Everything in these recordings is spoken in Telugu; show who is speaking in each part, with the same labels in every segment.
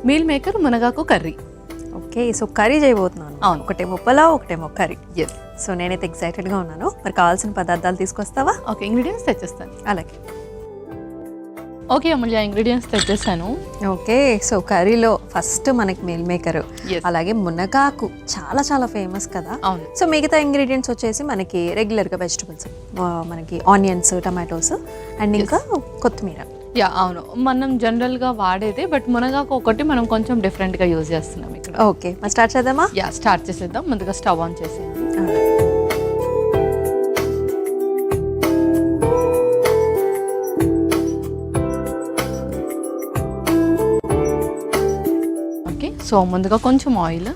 Speaker 1: మీల్ మేకర్ మునగాకు కర్రీ.
Speaker 2: ఓకే, సో కర్రీ చేయబోతున్నాను.
Speaker 1: అవును.
Speaker 2: ఒకటేమో పులావ్, ఒకటేమో కర్రీ.
Speaker 1: ఎస్.
Speaker 2: సో నేనైతే ఎక్సైటెడ్గా ఉన్నాను. మరి కావాల్సిన పదార్థాలు తీసుకొస్తావా?
Speaker 1: ఓకే, ఇంగ్రీడియంట్స్ తెచ్చేస్తాను.
Speaker 2: అలాగే.
Speaker 1: ఓకే అమూల్య, ఇంగ్రీడియంట్స్ తెచ్చేసాను.
Speaker 2: ఓకే, సో కర్రీలో ఫస్ట్ మనకి మీల్ మేకర్,
Speaker 1: Yes.
Speaker 2: అలాగే మునగాకు చాలా చాలా ఫేమస్ కదా.
Speaker 1: అవును.
Speaker 2: సో మిగతా ఇంగ్రీడియంట్స్ వచ్చేసి మనకి రెగ్యులర్గా వెజిటబుల్స్, మనకి ఆనియన్స్, టమాటోస్ అండ్ ఇంకా కొత్తిమీర.
Speaker 1: యా అవును, మనం జనరల్గా వాడేదే, బట్ మునగాకు ఒకటి మనం కొంచెం డిఫరెంట్గా యూజ్ చేస్తున్నాం ఇక్కడ.
Speaker 2: ఓకే, మరి స్టార్ట్ చేద్దామా?
Speaker 1: యా, స్టార్ట్ చేసేద్దాం. ముందుగా స్టవ్ ఆన్ చేసేయండి. ఓకే, సో ముందుగా కొంచెం ఆయిల్,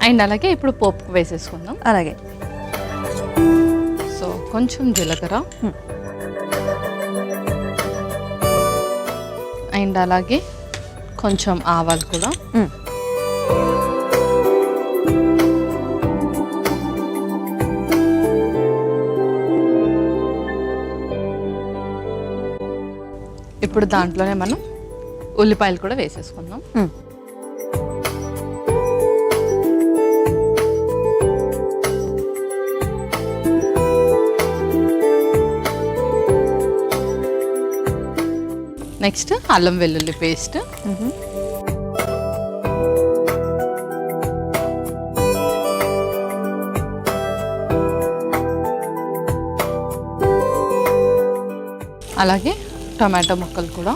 Speaker 1: అండ్ అలాగే ఇప్పుడు పోపుకు వేసేసుకుందాం.
Speaker 2: అలాగే.
Speaker 1: సో కొంచెం జీలకర్ర, అండ్ అలాగే కొంచెం ఆవాలు కూడా, ఇప్పుడు దాంట్లోనే మనం ఉల్లిపాయలు కూడా వేసేసుకుందాం. నెక్స్ట్ అల్లం వెల్లుల్లి పేస్ట్, అలాగే టమాటో ముక్కలు కూడా,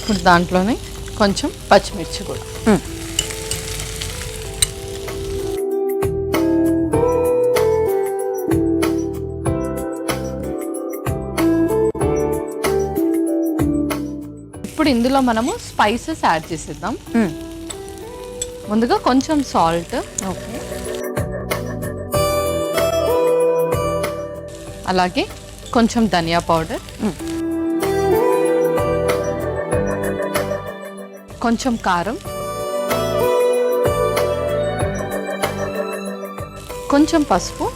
Speaker 1: ఇప్పుడు దాంట్లోనే కొంచెం పచ్చిమిర్చి కూడా. ఇప్పుడు ఇందులో మనము స్పైసెస్ యాడ్ చేసేద్దాం. ముందుగా కొంచెం సాల్ట్,
Speaker 2: ఓకే,
Speaker 1: అలాగే కొంచెం ధనియా పౌడర్, కొంచెం కారం, కొంచెం పసుపు,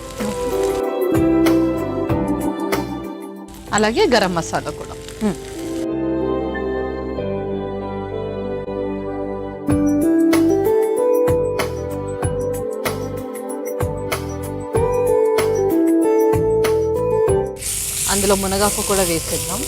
Speaker 1: అలాగే గరం మసాలా కూడా. అందులో మునగాకు కూడా వేసేద్దాం.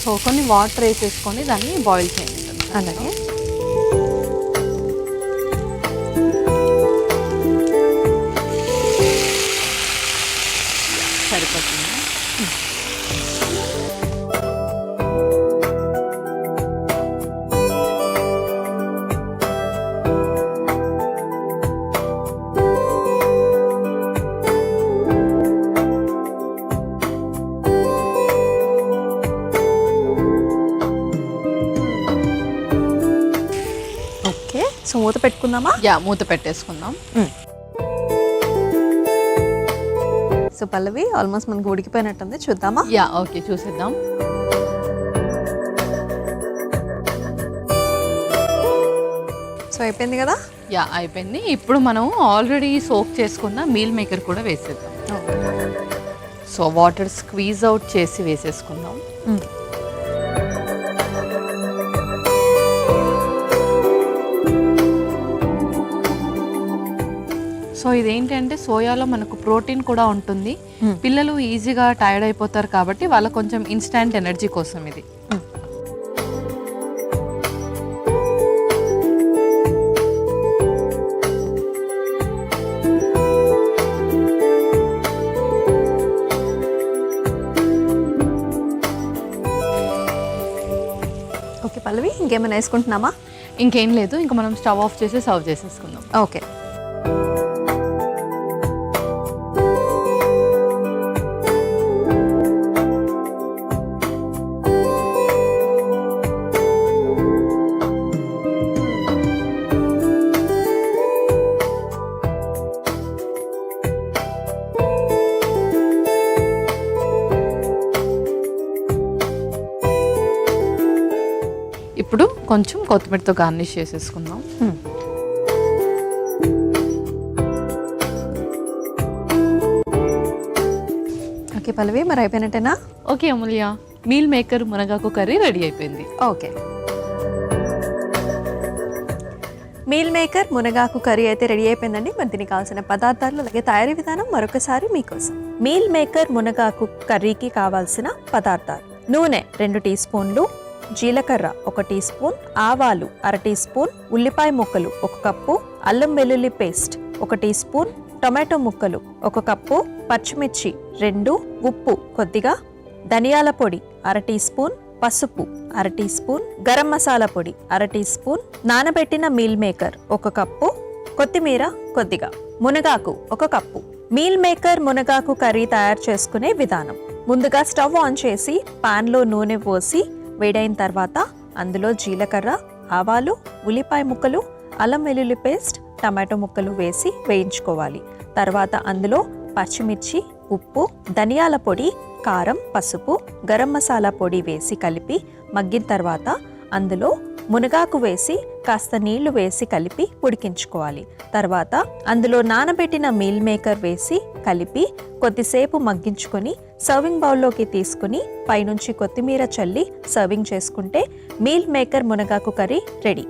Speaker 1: సో కొన్ని వాటర్ వేసేసుకొని దాన్ని బాయిల్ చేయండి.
Speaker 2: అలాగే.
Speaker 1: సరిపోతుంది.
Speaker 2: ఓకే, సో మూత పెట్టుకుందామా?
Speaker 1: యా, మూత పెట్టేసుకుందాం.
Speaker 2: సో పల్లవి, ఆల్మోస్ట్ మనకు ఉడికిపోయినట్టుంది, చూద్దామా?
Speaker 1: యా, ఓకే, చూసేద్దాం.
Speaker 2: సో అయిపోయింది కదా?
Speaker 1: యా, అయిపోయింది. ఇప్పుడు మనం ఆల్రెడీ సోక్ చేసుకున్న మీల్ మేకర్ కూడా వేసేద్దాం. సో వాటర్ స్క్వీజ్ అవుట్ చేసి వేసేసుకుందాం. సో ఇదేంటంటే సోయాలో మనకు ప్రోటీన్ కూడా ఉంటుంది. పిల్లలు ఈజీగా టైర్డ్ అయిపోతారు కాబట్టి వాళ్ళకి కొంచెం ఇన్స్టాంట్ ఎనర్జీ కోసం ఇది.
Speaker 2: ఓకే పల్లవి, ఇంకేమైనా వేసుకుంటున్నామా?
Speaker 1: ఇంకేం లేదు, ఇంకా మనం స్టవ్ ఆఫ్ చేసి సర్వ్ చేసేసుకుందాం.
Speaker 2: ఓకే.
Speaker 1: ఇప్పుడు కొంచెం కొత్తిమీరతో గార్నిష్ చేసేసుకుందాం.
Speaker 2: ఓకే పల్లవి, మరి అయిపోయినట్టేనా?
Speaker 1: ఓకే అమూల్య, మీల్ మేకర్ మునగాకు కర్రీ రెడీ అయిపోయింది.
Speaker 2: ఓకే, మీల్ మేకర్ మునగాకు కర్రీ అయితే రెడీ అయిపోయిందండి. మరి దీనికి కావాల్సిన పదార్థాలు అలాగే తయారీ విధానం మరొకసారి మీకోసం. మీల్ మేకర్ మునగాకు కర్రీకి కావాల్సిన పదార్థాలు: నూనె 2 టీ స్పూన్లు, జీలకర్ర 1 టీ స్పూన్, ఆవాలు 1/2 టీ స్పూన్, ఉల్లిపాయ ముక్కలు 1 కప్పు, అల్లం వెల్లుల్లి పేస్ట్ 1 టీ స్పూన్, టొమాటో ముక్కలు 1 కప్పు, పచ్చిమిర్చి 2, ఉప్పు కొద్దిగా, ధనియాల పొడి 1/2 టీ స్పూన్, పసుపు 1/2 టీ స్పూన్, గరం మసాలా పొడి 1/2 టీ స్పూన్, నానబెట్టిన మీల్ మేకర్ 1 కప్పు, కొత్తిమీర కొద్దిగా, మునగాకు 1 కప్పు. మీల్ మేకర్ మునగాకు కర్రీ తయారు చేసుకునే విధానం: ముందుగా స్టవ్ ఆన్ చేసి పాన్లో నూనె పోసి వేడైన తర్వాత అందులో జీలకర్ర, ఆవాలు, ఉల్లిపాయ ముక్కలు, అల్లం వెల్లుల్లి పేస్ట్, టమాటో ముక్కలు వేసి వేయించుకోవాలి. తర్వాత అందులో పచ్చిమిర్చి, ఉప్పు, ధనియాల పొడి, కారం, పసుపు, గరం మసాలా పొడి వేసి కలిపి మగ్గిన తర్వాత అందులో మునగాకు వేసి కాస్త నీళ్లు వేసి కలిపి ఉడికించుకోవాలి. తర్వాత అందులో నానబెట్టిన మీల్ మేకర్ వేసి కలిపి కొద్దిసేపు మగ్గించుకొని సర్వింగ్ బౌల్లోకి తీసుకుని పైనుంచి కొత్తిమీర చల్లి సర్వింగ్ చేసుకుంటే మీల్ మేకర్ మునగాకు కర్రీ రెడీ.